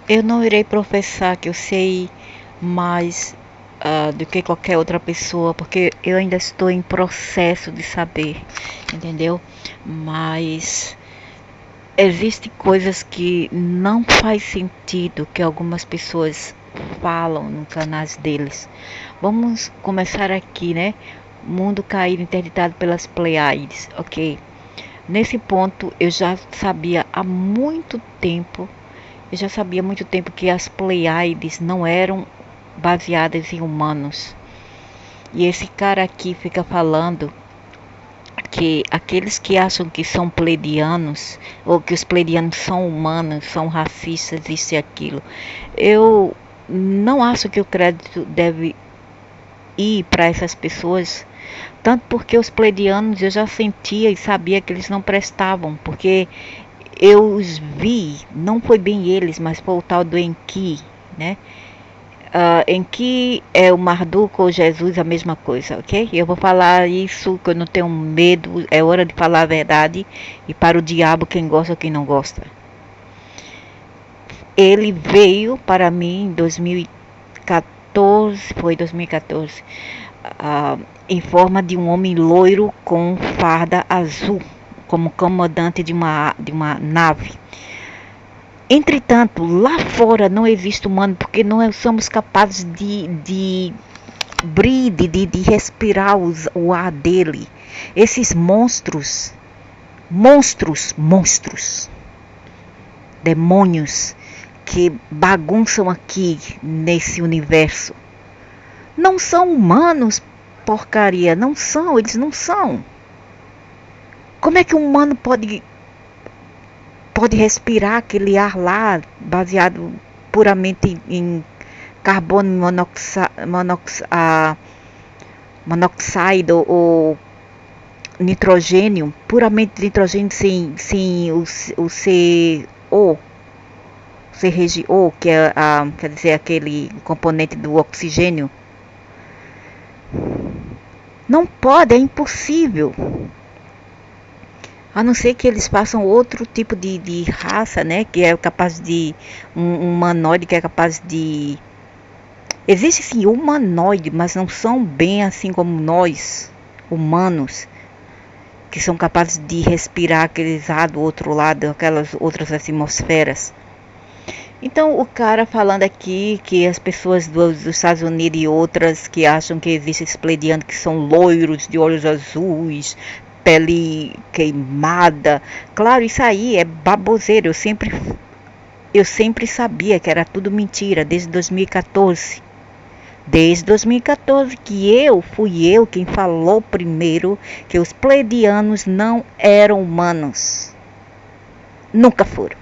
Eu não irei professar que eu sei mais do que qualquer outra pessoa, porque eu ainda estou em processo de saber, entendeu? Mas existem coisas que não faz sentido que algumas pessoas falam no canais deles. Vamos começar aqui, né? Mundo caído interditado pelas Pleiades, ok? Nesse ponto eu já sabia há muito tempo. Eu já sabia há muito tempo que as Pleiades não eram baseadas em humanos. E esse cara aqui fica falando que aqueles que acham que são pleiadianos, ou que os pleiadianos são humanos, são racistas, isso e aquilo. Eu não acho que o crédito deve ir para essas pessoas, tanto porque os pleiadianos eu já sentia e sabia que eles não prestavam, porque eu os vi, não foi bem eles, mas foi o tal do Enki, né? Enki é o Marduk ou Jesus, a mesma coisa, ok? Eu vou falar isso, que eu não tenho medo, é hora de falar a verdade, e para o diabo quem gosta ou quem não gosta. Ele veio para mim em 2014, foi 2014, em forma de um homem loiro com farda azul, como comandante de uma nave. Entretanto, lá fora não existe humano, porque não somos capazes de respirar o ar dele. Esses monstros, demônios que bagunçam aqui nesse universo, não são humanos, porcaria, não são, eles não são. Como é que um humano pode respirar aquele ar lá, baseado puramente em carbono monoxide ou nitrogênio, puramente nitrogênio sem o CRGO, que é quer dizer, aquele componente do oxigênio? Não pode, é impossível. A não ser que eles façam outro tipo de raça, né? Que é capaz de um humanoide que é capaz de... Existe sim humanoide, mas não são bem assim como nós, humanos, que são capazes de respirar aqueles ar do outro lado, aquelas outras atmosferas. Então o cara falando aqui que as pessoas dos Estados Unidos e outras que acham que existe esses pleiadianos que são loiros, de olhos azuis, pele queimada. Claro, isso aí é baboseira. Eu sempre sabia que era tudo mentira, desde 2014. Desde 2014 que fui eu quem falou primeiro que os pleiadianos não eram humanos. Nunca foram.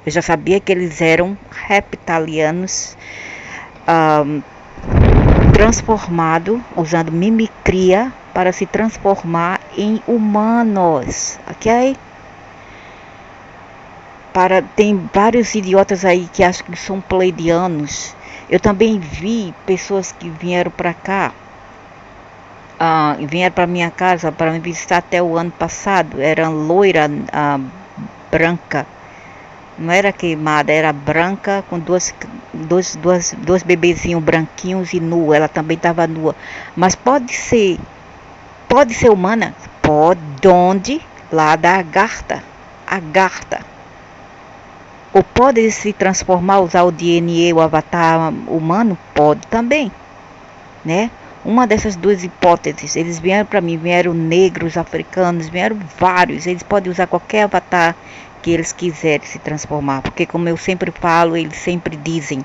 Eu já sabia que eles eram reptilianos transformados, usando mimicria para se transformar em humanos, ok? Tem vários idiotas aí que acham que são pleiadianos. Eu também vi pessoas que vieram para cá, vieram para minha casa para me visitar até o ano passado. Era loira, branca, não era queimada, era branca, com dois bebezinhos branquinhos e nua. Ela também estava nua. Mas pode ser humana? Pode. Onde? Lá da Agartha. Ou pode se transformar, usar o DNA, o avatar humano? Pode também, né? Uma dessas duas hipóteses. Eles vieram para mim, vieram negros, africanos, vieram vários. Eles podem usar qualquer avatar que eles quiserem se transformar, porque como eu sempre falo, eles sempre dizem: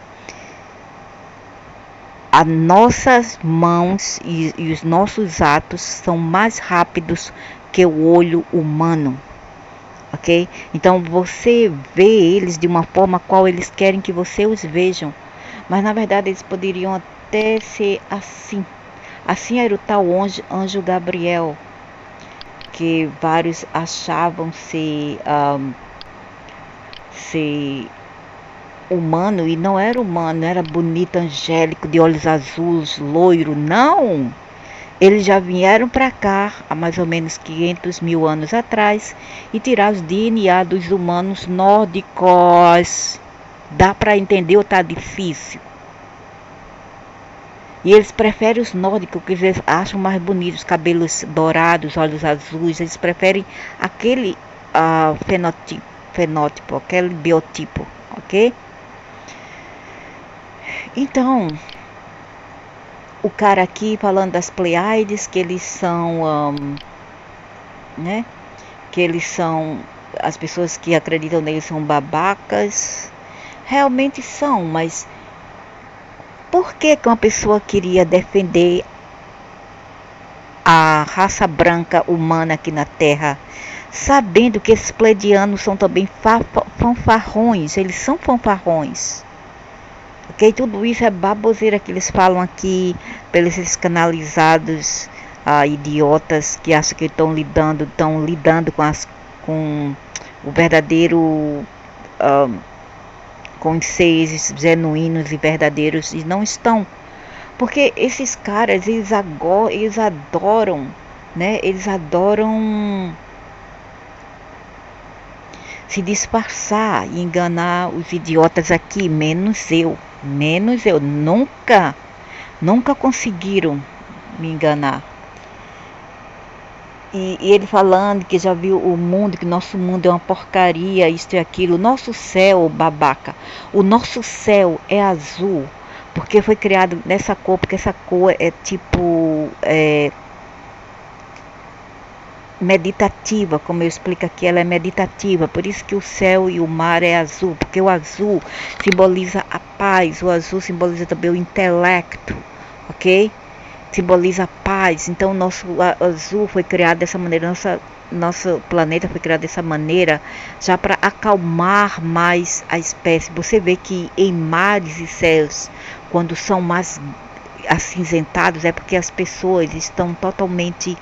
as nossas mãos e os nossos atos são mais rápidos que o olho humano, ok? Então você vê eles de uma forma qual eles querem que você os vejam, mas na verdade eles poderiam até ser assim. Assim era o tal anjo Gabriel, que vários achavam ser humano, e não era humano, era bonito, angélico, de olhos azuis, loiro. Não! Eles já vieram para cá há mais ou menos 500 mil anos atrás e tiraram os DNA dos humanos nórdicos. Dá para entender ou tá difícil? E eles preferem os nórdicos, que eles acham mais bonitos, cabelos dourados, olhos azuis. Eles preferem aquele fenótipo, aquele biotipo, ok? Então, o cara aqui falando das Pleiades, que eles são, né? Que eles são, as pessoas que acreditam neles são babacas. Realmente são, mas por que uma pessoa queria defender a raça branca humana aqui na Terra, sabendo que esses pleiadianos são também fanfarrões? Eles são fanfarrões. Ok? Tudo isso é baboseira que eles falam aqui, pelos esses canalizados idiotas que acham que estão lidando com o verdadeiro, com os seres genuínos e verdadeiros, e não estão. Porque esses caras, eles adoram, né? Eles adoram se disfarçar e enganar os idiotas aqui, menos eu. Nunca conseguiram me enganar. E ele falando que já viu o mundo, que nosso mundo é uma porcaria, isto e aquilo. Nosso céu, babaca, o nosso céu é azul, porque foi criado nessa cor, porque essa cor é tipo meditativa, como eu explico aqui, ela é meditativa. Por isso que o céu e o mar é azul, porque o azul simboliza a paz, o azul simboliza também o intelecto, ok? Simboliza a paz. Então nosso azul foi criado dessa maneira, nosso planeta foi criado dessa maneira, já para acalmar mais a espécie. Você vê que em mares e céus, quando são mais acinzentados, é porque as pessoas estão totalmente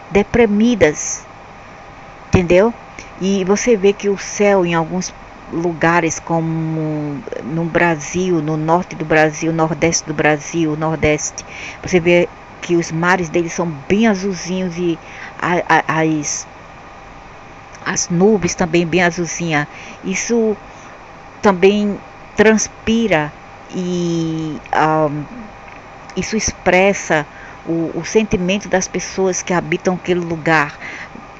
deprimidas, entendeu? E você vê que o céu em alguns lugares, como no Brasil, no norte do Brasil, nordeste do Brasil, nordeste, você vê que os mares deles são bem azulzinhos e as nuvens também bem azulzinhas. Isso também transpira e isso expressa o sentimento das pessoas que habitam aquele lugar.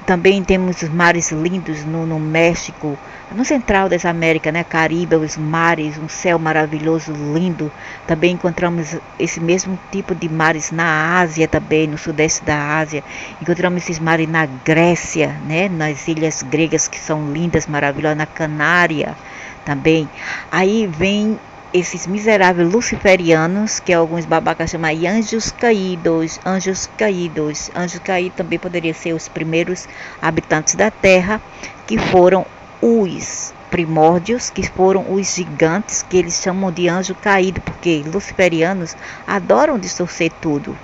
Também temos os mares lindos no México, no central das Américas, né? Caribe, os mares, um céu maravilhoso, lindo. Também encontramos esse mesmo tipo de mares na Ásia também, no sudeste da Ásia. Encontramos esses mares na Grécia, né? Nas ilhas gregas, que são lindas, maravilhosas, na Canária também. Aí vem esses miseráveis luciferianos, que alguns babacas chamam de anjos caídos. Anjos caídos também poderiam ser os primeiros habitantes da Terra, que foram os primórdios, que foram os gigantes, que eles chamam de anjo caído, porque luciferianos adoram distorcer tudo.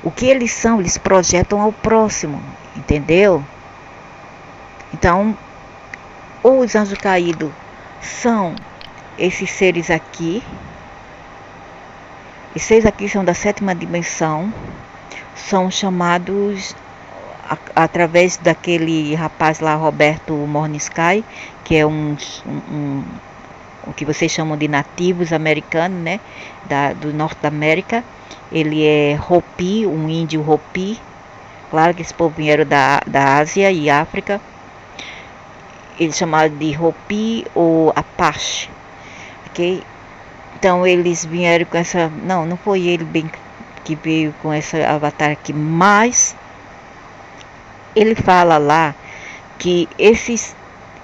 O que eles são? Eles projetam ao próximo, entendeu? Então, os anjos caídos são esses seres aqui. Esses seres aqui são da 7ª dimensão. São chamados através daquele rapaz lá, Roberto Morningsky, que é o que vocês chamam de nativos americanos, né? Do norte da América. Ele é Hopi, um índio Hopi. Claro que esse povo vieram da Ásia e África. Eles chamaram de Hopi ou Apache. Okay? Então eles vieram com essa... Não foi ele bem que veio com essa avatar aqui, mas ele fala lá que esses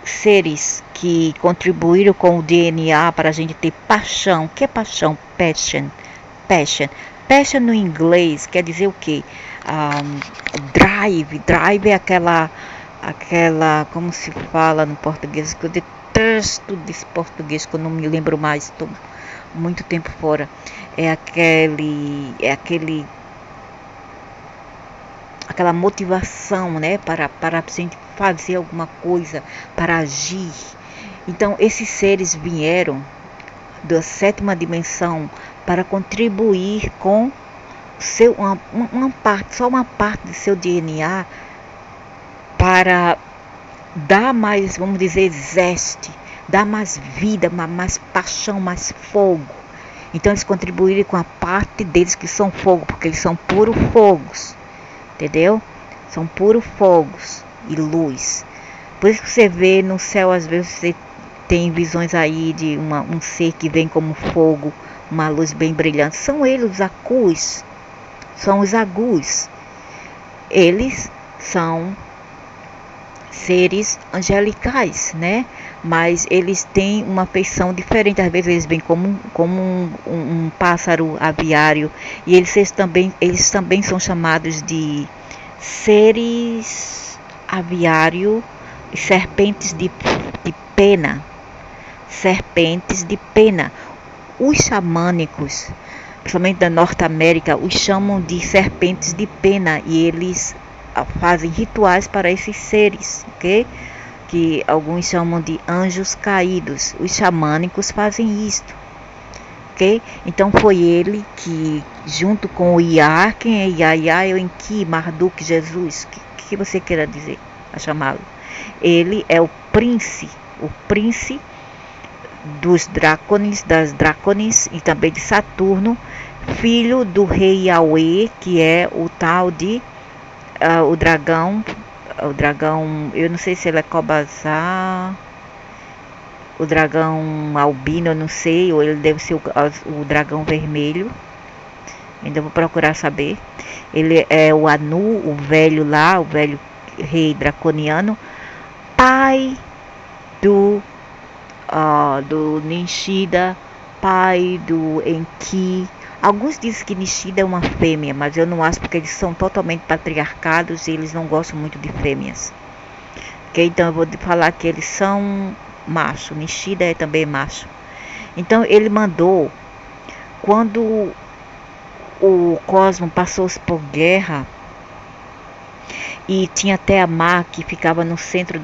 seres que contribuíram com o DNA para a gente ter paixão. O que é paixão? Passion no inglês quer dizer o quê? Drive é aquela, como se fala no português, que eu detesto desse português, que eu não me lembro mais, estou muito tempo fora. Aquela motivação, né, para a gente fazer alguma coisa, para agir. Então esses seres vieram da 7ª dimensão para contribuir com só uma parte do seu DNA, para dar mais, vamos dizer, zeste, dar mais vida, mais paixão, mais fogo. Então eles contribuíram com a parte deles que são fogo, porque eles são puros fogos, entendeu? São puros fogos e luz. Por isso que você vê no céu, às vezes você tem visões aí de um ser que vem como fogo, uma luz bem brilhante. São eles os acus, são os agus. Eles são seres angelicais, né? Mas eles têm uma feição diferente. Às vezes eles vêm como um pássaro aviário. E eles também são chamados de seres aviário e serpentes de pena. Serpentes de pena. Os xamânicos, principalmente da Norte América, os chamam de serpentes de pena. E eles fazem rituais para esses seres, ok? Que alguns chamam de anjos caídos. Os xamânicos fazem isto, ok? Então foi ele que, junto com o Iá, quem é Iá? Iá é o Enki, Marduk, Jesus, que você queira dizer, a chamá-lo. Ele é o príncipe dos Drácones, das Drácones e também de Saturno, filho do rei Yahweh, que é o tal de o dragão, eu não sei se ele é Cobazar, o dragão albino, eu não sei, ou ele deve ser o dragão vermelho, ainda vou procurar saber. Ele é o Anu, o velho lá, o velho rei draconiano, pai do Nishida, pai do Enki. Alguns dizem que Nishida é uma fêmea, mas eu não acho, porque eles são totalmente patriarcados e eles não gostam muito de fêmeas. Okay? Então eu vou falar que eles são macho. Nishida é também macho. Então ele mandou, quando o cosmos passou por guerra, e tinha até a Mar, que ficava no centro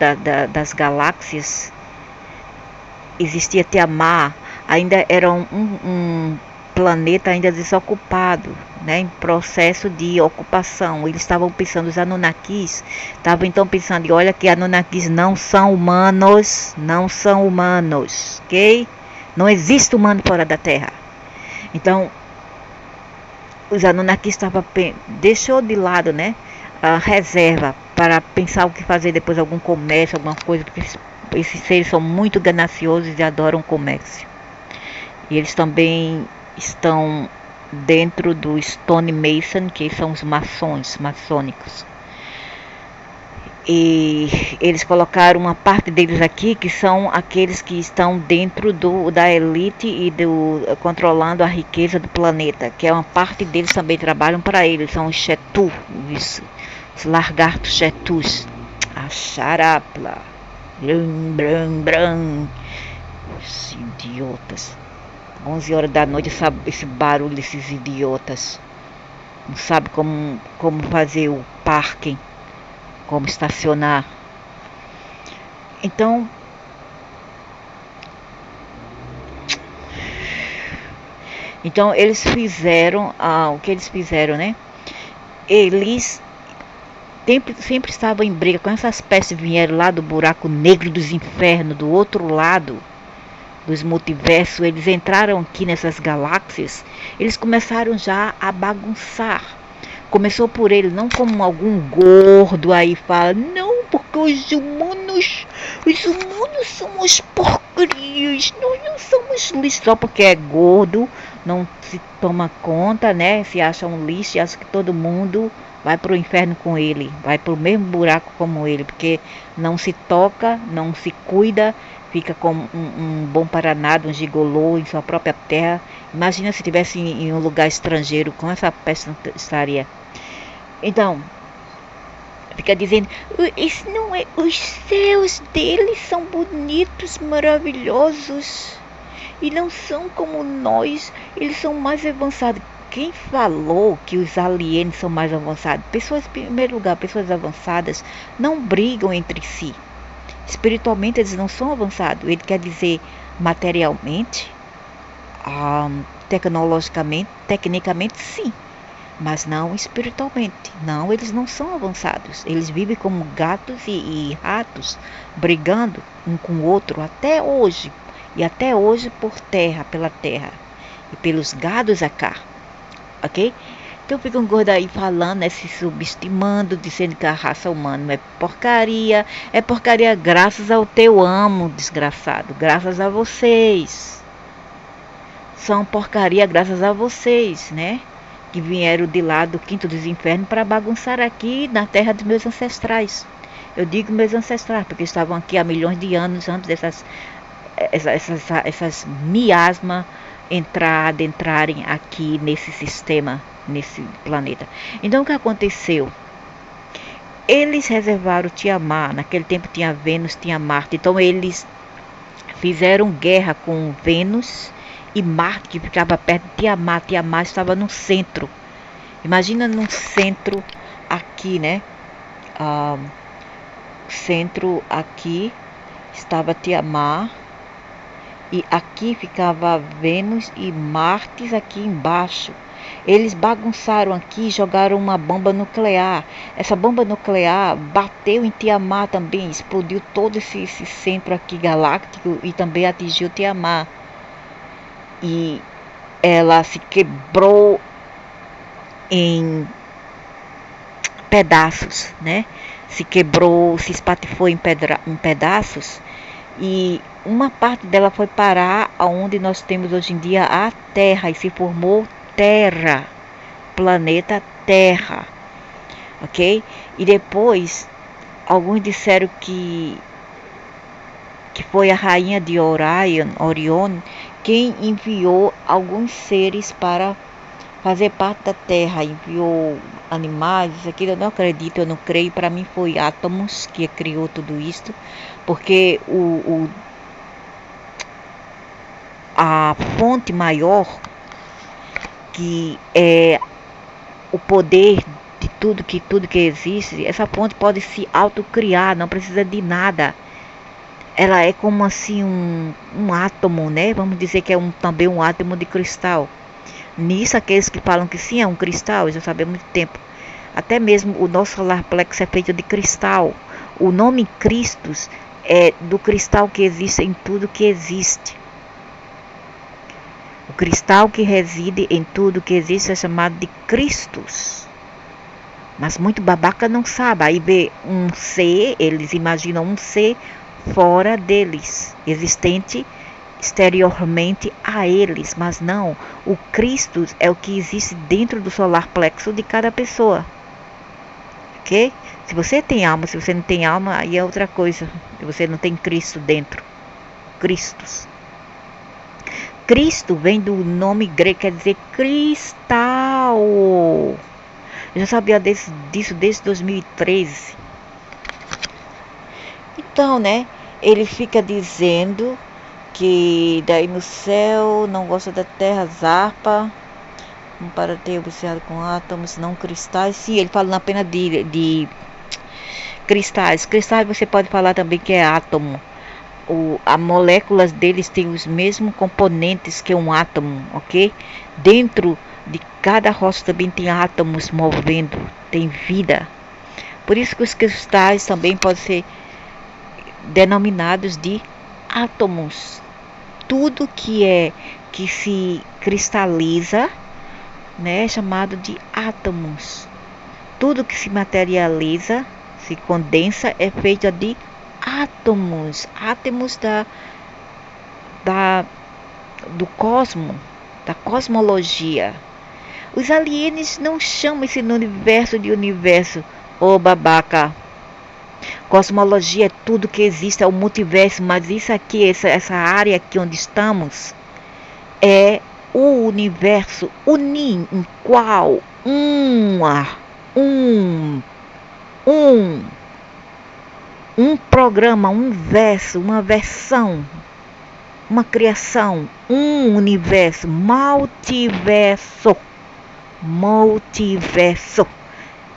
das galáxias, existia até a Mar, ainda era um planeta ainda desocupado, né, em processo de ocupação. Eles estavam pensando, os Anunnakis estavam então pensando, e olha que Anunnakis não são humanos, ok? Não existe humano fora da Terra. Então, os Anunnakis deixou de lado, né, a reserva para pensar o que fazer depois, algum comércio, alguma coisa, porque esses seres são muito gananciosos e adoram comércio. E eles também estão dentro do Stone Mason, que são os maçônicos. E eles colocaram uma parte deles aqui, que são aqueles que estão dentro da elite e controlando a riqueza do planeta, que é uma parte deles também trabalham para eles, são os Chetu, os lagartos Chetus, a charapla, brum, os idiotas. 11 horas da noite, sabe esse barulho desses idiotas. Não sabe como fazer o parking, como estacionar. Então, eles fizeram o que eles fizeram, né? Eles sempre estavam em briga com essas pestes que vieram lá do buraco negro dos infernos, do outro lado dos multiversos. Eles entraram aqui nessas galáxias, eles começaram já a bagunçar. Começou por ele, não como algum gordo aí fala, não, porque os humanos somos porcarias, nós não somos lixo, só porque é gordo, não se toma conta, né, se acha um lixo e acha que todo mundo vai para o inferno com ele, vai para o mesmo buraco como ele, porque não se toca, não se cuida, fica como um bom para nada, um gigolô em sua própria terra. Imagina se estivesse em um lugar estrangeiro, como essa peste estaria. Então, fica dizendo, isso não é, os céus deles são bonitos, maravilhosos, e não são como nós, eles são mais avançados. Quem falou que os alienos são mais avançados? Pessoas, em primeiro lugar, pessoas avançadas não brigam entre si. Espiritualmente eles não são avançados. Ele quer dizer materialmente, tecnologicamente, tecnicamente sim. mas não espiritualmente. Não, eles não são avançados. Eles vivem como gatos e ratos, brigando um com o outro até hoje. E até hoje por terra, pela terra. E pelos gados acá. Ok? Então ficam gordos aí falando, se subestimando, dizendo que a raça humana é porcaria. É porcaria graças ao teu amo, desgraçado. Graças a vocês. São porcaria graças a vocês, né? Que vieram de lá do quinto dos infernos para bagunçar aqui na terra dos meus ancestrais. Eu digo meus ancestrais, porque estavam aqui há milhões de anos antes essas miasmas entrarem aqui nesse sistema, nesse planeta. Então o que aconteceu? Eles reservaram Tiamat, naquele tempo tinha Vênus, tinha Marte, então eles fizeram guerra com Vênus e Marte, que ficava perto de Tiamat. Tiamat estava no centro. Imagina no centro aqui, né? Centro aqui estava Tiamat. E aqui ficava Vênus e Marte aqui embaixo. Eles bagunçaram aqui, jogaram uma bomba nuclear. Essa bomba nuclear bateu em Tiamat também, explodiu todo esse centro aqui galáctico e também atingiu Tiamat. E ela se quebrou em pedaços, né? Se quebrou, se espatifou em pedaços. E uma parte dela foi parar aonde nós temos hoje em dia a Terra e se formou Terra, planeta Terra, ok? E depois alguns disseram que foi a rainha de Orion, quem enviou alguns seres para fazer parte da Terra, enviou animais, isso aqui eu não acredito, eu não creio, para mim foi átomos que criou tudo isso, porque a fonte maior, que é o poder de tudo que existe, essa fonte pode se autocriar, não precisa de nada. Ela é como assim um átomo, né? Vamos dizer que é também um átomo de cristal. Nisso, aqueles que falam que sim, é um cristal, já sabemos há muito tempo. Até mesmo o nosso solar plex é feito de cristal. O nome Cristos é do cristal que existe em tudo que existe. O cristal que reside em tudo que existe é chamado de Cristos. Mas muito babaca não sabe. Aí vê um ser, eles imaginam um ser fora deles, existente exteriormente a eles, mas não, o Cristo é o que existe dentro do solar plexo de cada pessoa, ok? Se você tem alma, se você não tem alma, aí é outra coisa, se você não tem Cristo dentro, Cristos. Cristo vem do nome grego, quer dizer cristal. Eu já sabia disso desde 2013. Então, né, ele fica dizendo que daí no céu não gosta da terra, zarpa, não para ter observado com átomos, não cristais. Sim, ele fala apenas de cristais. Cristais você pode falar também que é átomo. As moléculas deles têm os mesmos componentes que um átomo, ok? Dentro de cada rocha também tem átomos movendo, tem vida. Por isso que os cristais também podem ser denominados de átomos. Tudo que se cristaliza, né, é chamado de átomos. Tudo que se materializa, se condensa, é feito de átomos. Átomos do cosmos, da cosmologia. Os alienígenas não chamam esse universo de universo. Ô babaca. Cosmologia é tudo que existe, é o multiverso, mas isso aqui, essa área aqui onde estamos, é o universo em qual um programa, um verso, uma versão, uma criação, um universo, multiverso,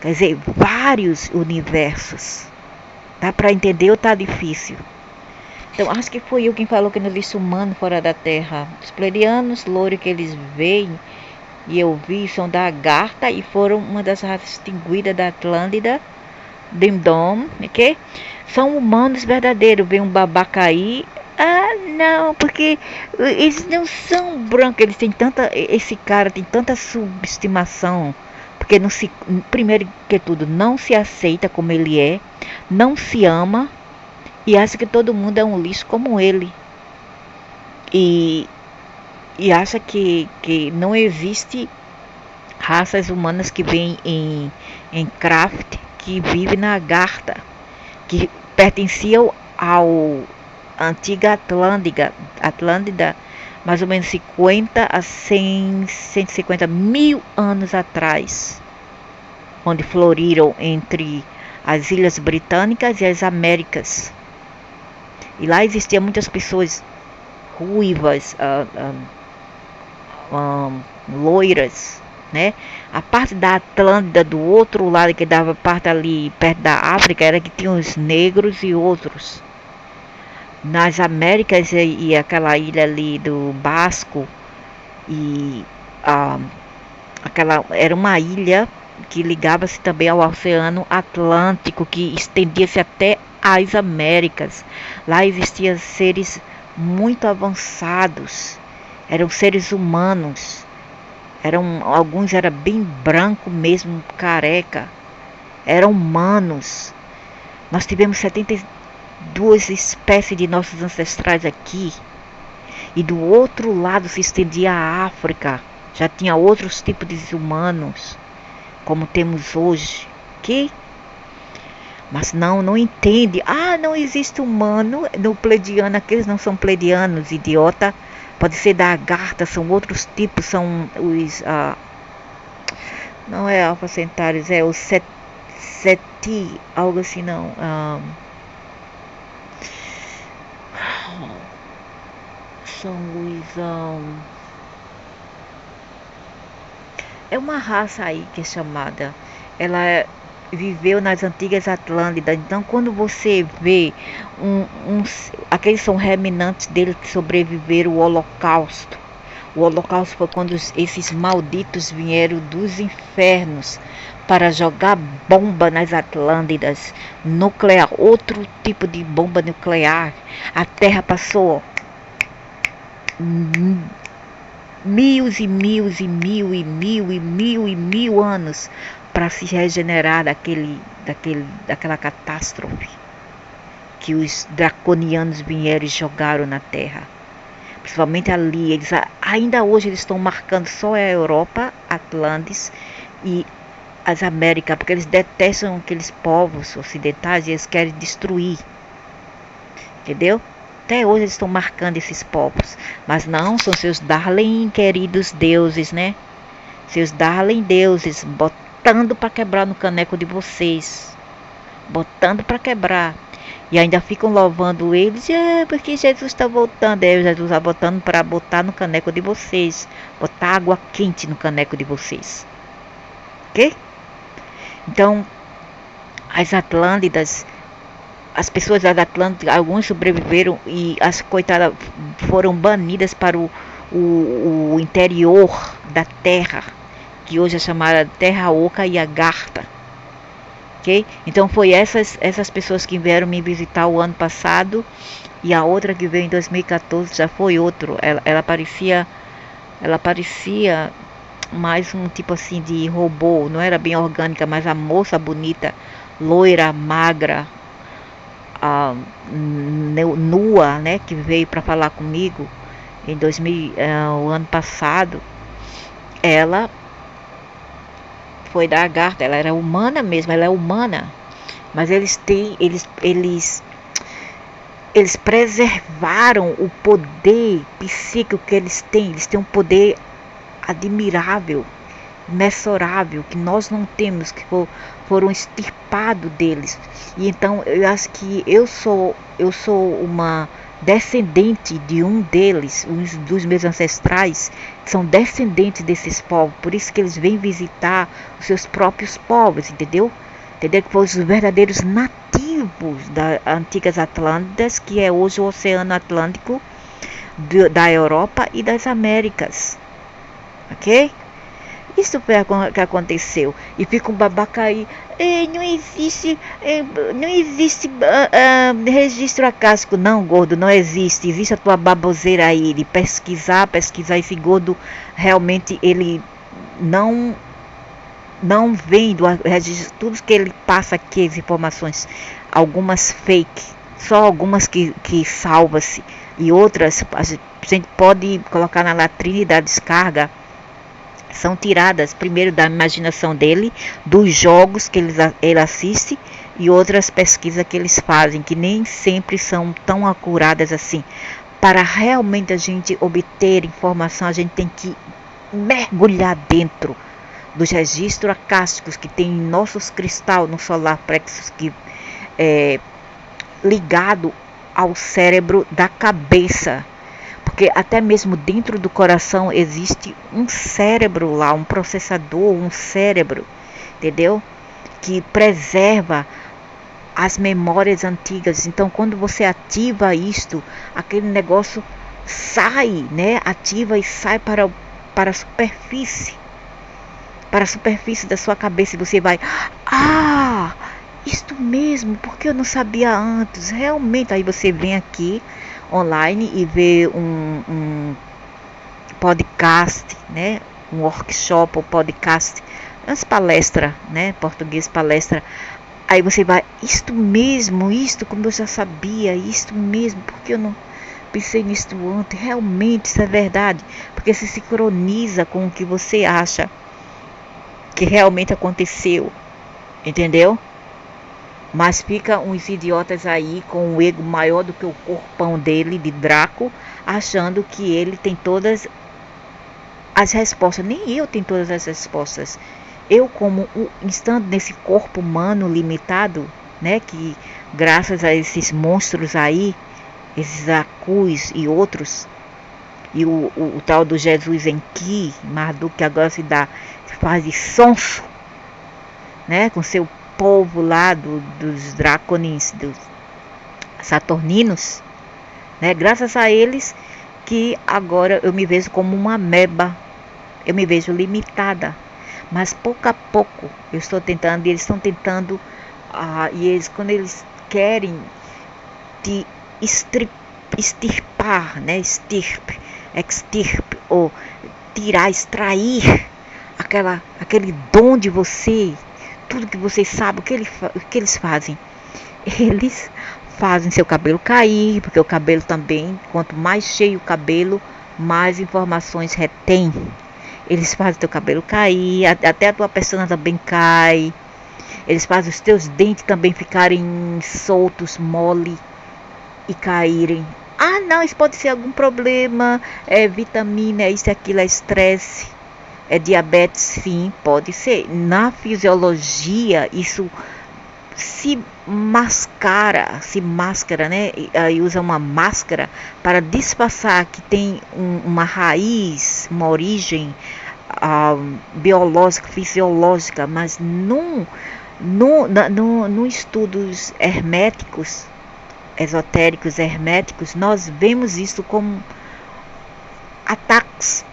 quer dizer, vários universos. Dá para entender ou tá difícil? Então, acho que foi eu quem falou que não existe humano fora da Terra. Os plerianos, louro que eles veem, e eu vi, são da Agartha e foram uma das raças extinguidas da Atlântida, Dimdom, ok? São humanos verdadeiros. Vem um babacaí. Ah, não, porque eles não são brancos, eles têm tanta. Esse cara tem tanta subestimação. Porque não se. Primeiro que tudo, não se aceita como ele é, não se ama e acha que todo mundo é um lixo como ele. E, e acha que não existe raças humanas que vêm em craft, que vivem na Agartha, que pertenciam ao antiga Atlântida, mais ou menos 50 a 100, 150 mil anos atrás, onde floriram entre as Ilhas Britânicas e as Américas. E lá existiam muitas pessoas ruivas, loiras, né? A parte da Atlântida do outro lado, que dava parte ali perto da África, era que tinha os negros e outros. Nas Américas e aquela ilha ali do Basco e aquela era uma ilha que ligava-se também ao Oceano Atlântico, que estendia-se até as Américas. Lá existiam seres muito avançados, eram seres humanos. Alguns eram bem branco mesmo, careca. Eram humanos. Nós tivemos 72 espécies de nossos ancestrais aqui. E do outro lado se estendia a África. Já tinha outros tipos de humanos, como temos hoje. Que? Mas não entende. Ah, não existe humano no pleidiano. Aqueles não são pleidianos, idiota. Pode ser da Agartha, são outros tipos, são os. Não é Alfa Centaurus, é os Seti, algo assim não. São os. É uma raça aí que é chamada. Ela viveu nas antigas Atlântidas. Então, quando você vê aqueles são reminantes dele que sobreviveram ao Holocausto. O Holocausto foi quando esses malditos vieram dos infernos para jogar bomba nas Atlântidas, nuclear, outro tipo de bomba nuclear. A Terra passou mil anos para se regenerar daquela catástrofe que os draconianos vieram e jogaram na Terra. Principalmente ali, ainda hoje eles estão marcando só a Europa, Atlantis e as Américas, porque eles detestam aqueles povos ocidentais e eles querem destruir. Entendeu? Até hoje eles estão marcando esses povos. Mas não, são seus darling queridos deuses, né? Seus darling deuses, botando para quebrar no caneco de vocês. Botando para quebrar. E ainda ficam louvando eles, porque Jesus está voltando. Jesus está voltando para botar no caneco de vocês. Botar água quente no caneco de vocês. Ok? Então, as Atlântidas, as pessoas das Atlântidas, alguns sobreviveram e as coitadas foram banidas para o interior da Terra, que hoje é chamada Terra Oca e Agartha. Okay? Então foi essas pessoas que vieram me visitar o ano passado, e a outra que veio em 2014 já foi outro. Ela parecia mais um tipo assim de robô, não era bem orgânica, mas a moça bonita, loira, magra, nua, né, que veio para falar comigo em o ano passado, ela foi da Agartha. Ela era humana mesmo, ela é humana, mas eles preservaram o poder psíquico que eles têm um poder admirável, imensurável, que nós não temos, que foram extirpados deles. E então eu acho que eu sou uma descendente de um deles, um dos meus ancestrais, são descendentes desses povos, por isso que eles vêm visitar os seus próprios povos, entendeu? Entendeu? Que foram os verdadeiros nativos das antigas Atlântidas, que é hoje o Oceano Atlântico da Europa e das Américas, ok? Isso foi o que aconteceu. E fica um babaca aí. Não existe registro acásico. Não, gordo, não existe. Existe a tua baboseira aí de pesquisar. Esse gordo realmente ele não vem do registro. Tudo que ele passa aqui, as informações, algumas fake, só algumas que salva-se. E outras a gente pode colocar na latrina e dar descarga. São tiradas primeiro da imaginação dele, dos jogos que ele assiste e outras pesquisas que eles fazem, que nem sempre são tão acuradas assim. Para realmente a gente obter informação, a gente tem que mergulhar dentro dos registros acásticos que tem em nossos cristais no solar plexus, que é ligado ao cérebro da cabeça. Porque até mesmo dentro do coração existe um cérebro lá, um processador, um cérebro, entendeu? Que preserva as memórias antigas. Então, quando você ativa isto, aquele negócio sai, né? Ativa e sai para a superfície. Para a superfície da sua cabeça. E você vai, isto mesmo, porque eu não sabia antes. Realmente, aí você vem aqui online e ver um podcast, né? Um workshop ou podcast, umas palestras, né? Português palestra. Aí você vai, isto mesmo, isto como eu já sabia, isto mesmo, porque eu não pensei nisto antes. Realmente isso é verdade, porque se sincroniza com o que você acha que realmente aconteceu, entendeu? Mas fica uns idiotas aí com um ego maior do que o corpão dele, de Draco, achando que ele tem todas as respostas. Nem eu tenho todas as respostas. Eu, como estando nesse corpo humano limitado, né, que graças a esses monstros aí, esses Acus e outros, e o tal do Jesus em Ki, Marduk, que agora se faz de sonso, né, com seu povo lá dos Draconins, dos Saturninos, né? Graças a eles que agora eu me vejo como uma ameba, eu me vejo limitada, mas pouco a pouco eu estou tentando, e eles estão tentando, e eles, quando eles querem te extirpar, né? Extirpe, ou tirar, extrair aquele dom de você, tudo que você sabe, o que eles fazem? Eles fazem seu cabelo cair, porque o cabelo também, quanto mais cheio o cabelo, mais informações retém. Eles fazem teu cabelo cair, até a tua pestana também cai. Eles fazem os teus dentes também ficarem soltos, mole e caírem. Não, isso pode ser algum problema, é vitamina, é isso, aquilo, é estresse. É diabetes, sim, pode ser. Na fisiologia, isso se mascara, né? Aí usa uma máscara para disfarçar que tem uma raiz, uma origem biológica, fisiológica, mas no estudos herméticos, esotéricos, herméticos, nós vemos isso como ataques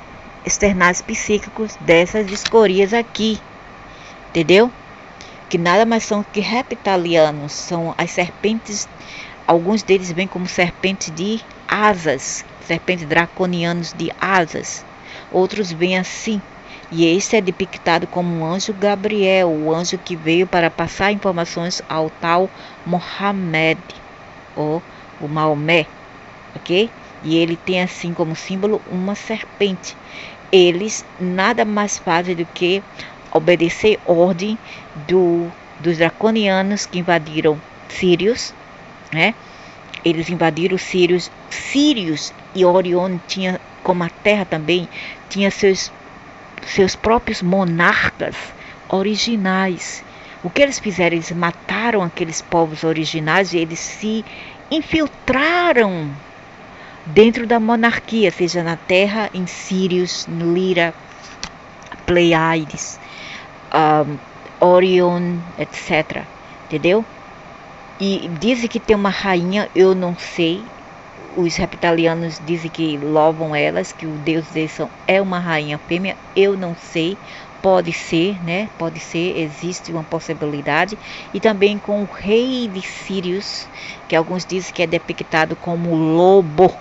externais psíquicos dessas escorias aqui, entendeu? Que nada mais são que reptilianos, são as serpentes. Alguns deles vêm como serpentes de asas, serpentes draconianos de asas. Outros vêm assim, e esse é depictado como um anjo Gabriel, o anjo que veio para passar informações ao tal Mohammed, ou o Maomé, ok? E ele tem assim como símbolo uma serpente. Eles nada mais fazem do que obedecer ordem dos draconianos que invadiram Sírios, né? Eles invadiram Sírios e Orion tinha, como a Terra também, tinha seus próprios monarcas originais. O que eles fizeram? Eles mataram aqueles povos originais e eles se infiltraram dentro da monarquia, seja na Terra, em Sírios, Lira, Pleiades, Orion, etc. Entendeu? E dizem que tem uma rainha, eu não sei. Os reptilianos dizem que louvam elas, que o deus deles é uma rainha fêmea, eu não sei. pode ser, né? Pode ser, existe uma possibilidade. E também com o rei de Sírios, que alguns dizem que é depictado como lobo.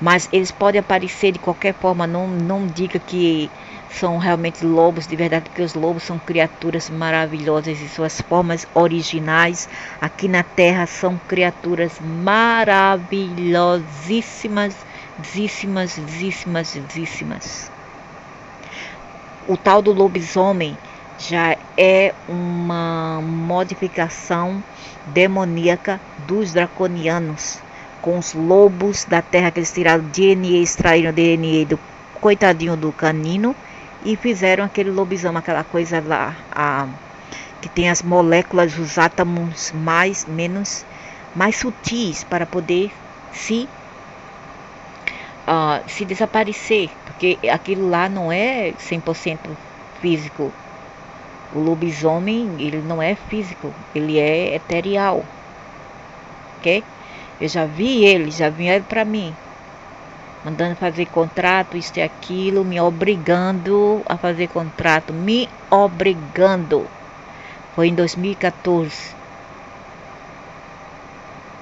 Mas eles podem aparecer de qualquer forma, não diga que são realmente lobos de verdade, porque os lobos são criaturas maravilhosas e suas formas originais aqui na Terra são criaturas maravilhosíssimas, díssimas. O tal do lobisomem já é uma modificação demoníaca dos draconianos, com os lobos da terra que eles tiraram DNA, extraíram DNA do coitadinho do canino e fizeram aquele lobisomem, aquela coisa lá, que tem as moléculas, os átomos mais sutis para poder se desaparecer, porque aquilo lá não é 100% físico. O lobisomem, ele não é físico, ele é eterial, ok? Eu já vi eles, já vieram para mim, mandando fazer contrato, isso e aquilo, me obrigando a fazer contrato, me obrigando. Foi em 2014.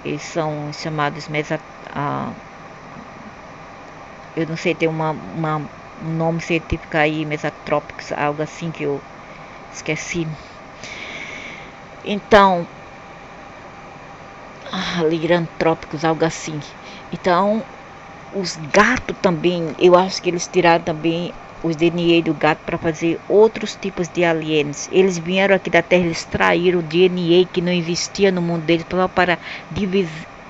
Eles são chamados eu não sei, tem um nome científico aí, mesotrópicos, algo assim que eu esqueci. Então, ligantrópicos, algo assim. Então, os gatos também, eu acho que eles tiraram também os DNA do gato para fazer outros tipos de aliens. Eles vieram aqui da Terra, eles extraíram o DNA que não existia no mundo deles para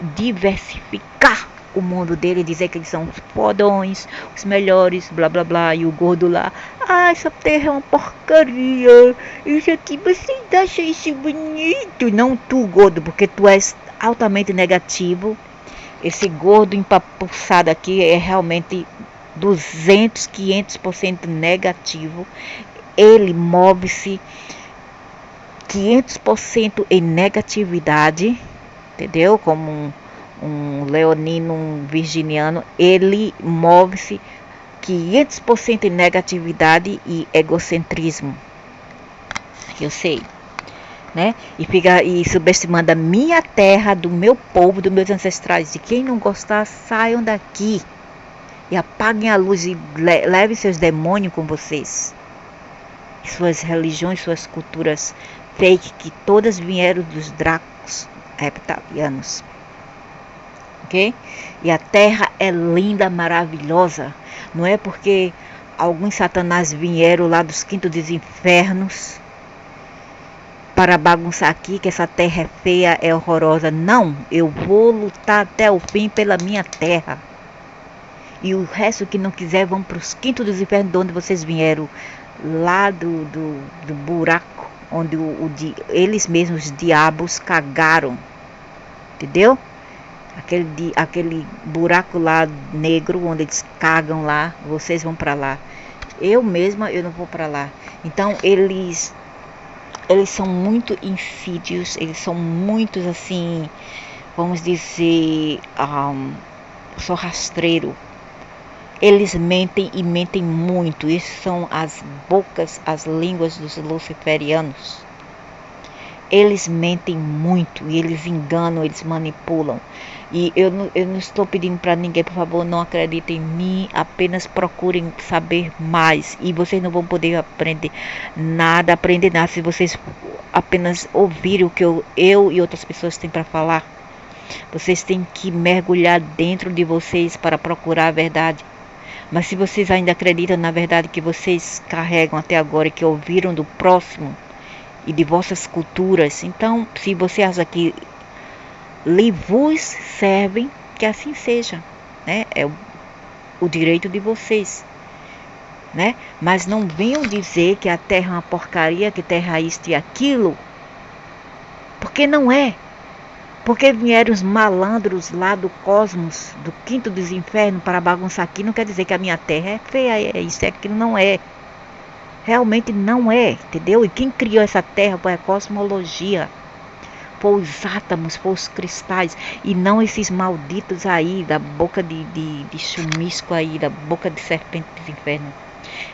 diversificar o mundo dele, dizer que eles são os fodões, os melhores, blá blá blá, e o gordo lá, essa terra é uma porcaria, isso aqui, você acha isso bonito? Não tu, gordo, porque tu és altamente negativo. Esse gordo empapuçado aqui é realmente 500% negativo. Ele move-se 500% em negatividade, entendeu? Como um leonino, um virginiano, ele move-se 500% em negatividade e egocentrismo. Eu sei, né? E subestimando a minha terra, do meu povo, dos meus ancestrais. De quem não gostar, saiam daqui e apaguem a luz e levem seus demônios com vocês. Suas religiões, suas culturas fake, que todas vieram dos dracos reptilianos. Ok? E a terra é linda, maravilhosa. Não é porque alguns satanás vieram lá dos quintos dos infernos para bagunçar aqui que essa terra é feia, é horrorosa. Não, eu vou lutar até o fim pela minha terra. E o resto que não quiser vão para os quintos dos infernos, de onde vocês vieram, lá do buraco onde eles mesmos, os diabos, cagaram. Entendeu? Aquele buraco lá negro onde eles cagam lá, vocês vão para lá. Eu mesma, eu não vou para lá. Então eles são muito insídios, eles são muitos assim, vamos dizer, só rastreiro. Eles mentem e mentem muito. Essas são as bocas, as línguas dos luciferianos. Eles mentem muito e eles enganam, eles manipulam. E eu não estou pedindo para ninguém, por favor, não acreditem em mim, apenas procurem saber mais. E vocês não vão poder aprender nada se vocês apenas ouvirem o que eu e outras pessoas têm para falar. Vocês têm que mergulhar dentro de vocês para procurar a verdade. Mas se vocês ainda acreditam na verdade que vocês carregam até agora e que ouviram do próximo e de vossas culturas, então se você acha que lhe vos servem, que assim seja, né? É o direito de vocês, né? Mas não venham dizer que a terra é uma porcaria, que terra isto e aquilo, porque não é. Porque vieram os malandros lá do cosmos, do quinto dos infernos, para bagunçar aqui, não quer dizer que a minha terra é feia, é isso, é aquilo, não é. Realmente não é, entendeu? E quem criou essa terra foi a cosmologia, foi os átomos, foi os cristais, e não esses malditos aí, da boca de chumisco aí, da boca de serpente dos infernos.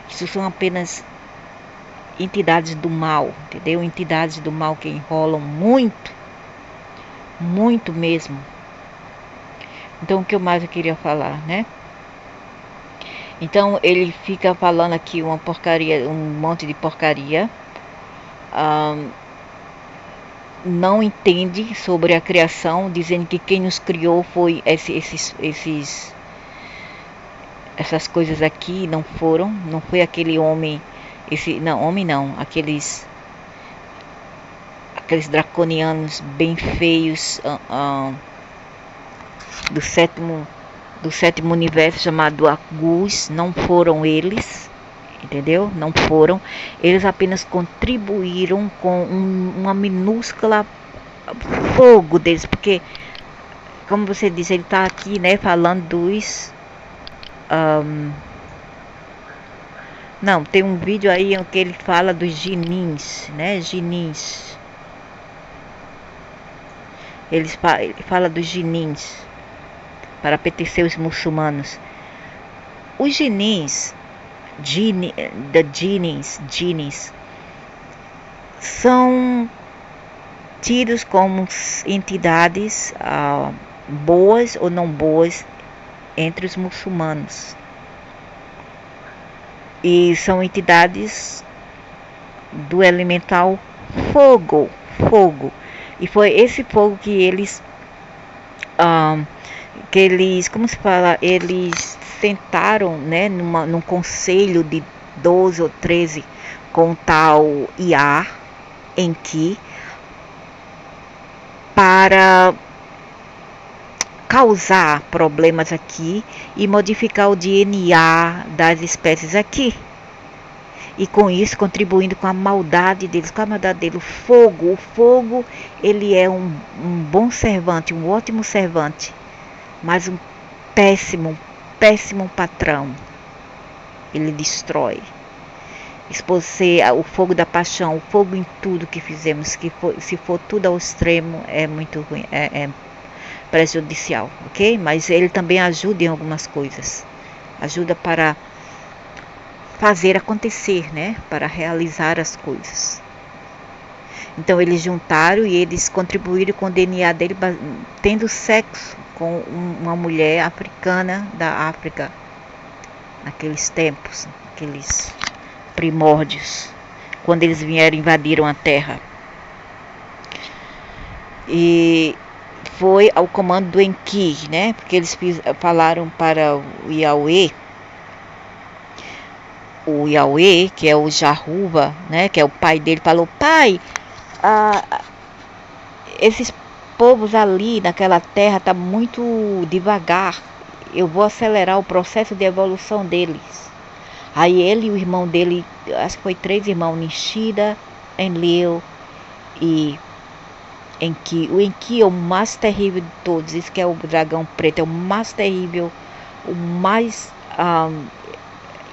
Isso são apenas entidades do mal, entendeu? Entidades do mal que enrolam muito, muito mesmo. Então, o que mais eu queria falar, né? Então, ele fica falando aqui uma porcaria, um monte de porcaria. Não entende sobre a criação, dizendo que quem nos criou foi essas coisas aqui, não foi aquele homem, aqueles draconianos bem feios do sétimo universo chamado Agus, não foram eles, entendeu? Não foram. Eles apenas contribuíram com uma minúscula fogo deles, porque, como você disse, ele está aqui, né, falando dos... não, tem um vídeo aí em que ele fala dos jinins, né, jinins. Ele fala dos jinins para pertencer aos muçulmanos. Os jinins, jinins, são tidos como entidades boas ou não boas entre os muçulmanos. E são entidades do elemental fogo. E foi esse fogo que eles, como se fala, eles sentaram, né, num conselho de 12 ou 13 com o tal Iá, Enki, para causar problemas aqui e modificar o DNA das espécies aqui. E com isso contribuindo com a maldade deles, o fogo. O fogo, ele é um bom servante, um ótimo servante, mas um péssimo patrão. Ele destrói. O fogo da paixão, o fogo em tudo que fizemos, se for tudo ao extremo, é muito ruim, é prejudicial, ok? Mas ele também ajuda em algumas coisas. Ajuda para fazer acontecer, né? Para realizar as coisas. Então eles juntaram e eles contribuíram com o DNA dele, tendo sexo com uma mulher africana da África, naqueles tempos, aqueles primórdios, quando eles vieram, invadiram a terra. E foi ao comando do Enki, né? Porque eles falaram para o Yahweh, que é o Jahuva, né? Que é o pai dele, falou: pai, esses povos ali naquela terra tá muito devagar. Eu vou acelerar o processo de evolução deles. Aí ele e o irmão dele, acho que foi 3 irmãos, Nishida, Enlil e Enki. O Enki é o mais terrível de todos. Isso que é o dragão preto, é o mais terrível, o mais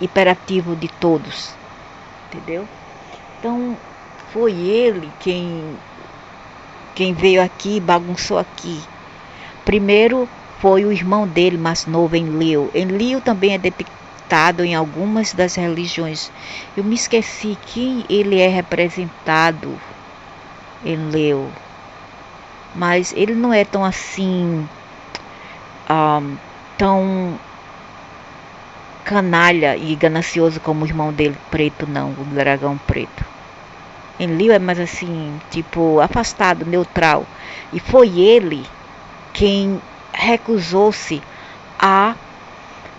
hiperativo de todos, entendeu? Então foi ele quem veio aqui e bagunçou aqui. Primeiro foi o irmão dele mais novo, Enlil. Enlil também é detectado em algumas das religiões. Eu me esqueci quem ele é representado, Enlil. Mas ele não é tão assim, tão canalha e ganancioso como o irmão dele, preto, não, o dragão preto. Enlil é mais assim, tipo, afastado, neutral. E foi ele quem recusou-se a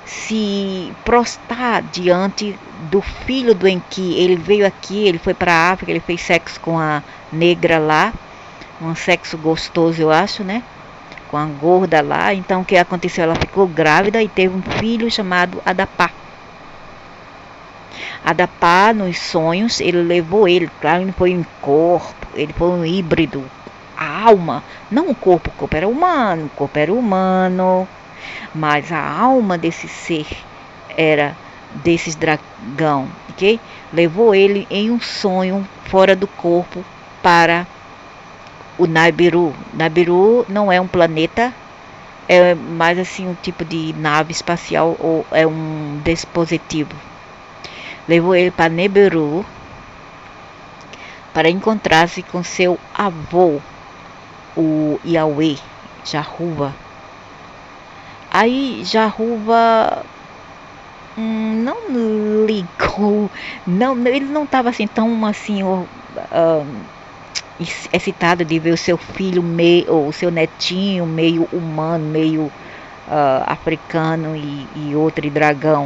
se prostrar diante do filho do Enki. Ele veio aqui, ele foi para a África, ele fez sexo com a negra lá, um sexo gostoso, eu acho, né? Com a gorda lá. Então o que aconteceu? Ela ficou grávida e teve um filho chamado Adapá. Adapá, nos sonhos, ele levou ele, claro, ele não foi um corpo, ele foi um híbrido, a alma, não o corpo era humano, o corpo era humano, mas a alma desse ser era desses dragão, ok? Levou ele em um sonho fora do corpo para o Nibiru. Nibiru não é um planeta, é mais assim um tipo de nave espacial, ou é um dispositivo. levou ele para Nibiru para encontrar-se com seu avô, o Yahweh, Jahuva. Aí Jahuva não ligou, não, ele não estava assim tão assim excitado de ver o seu filho ou o seu netinho meio humano, meio africano e outro dragão.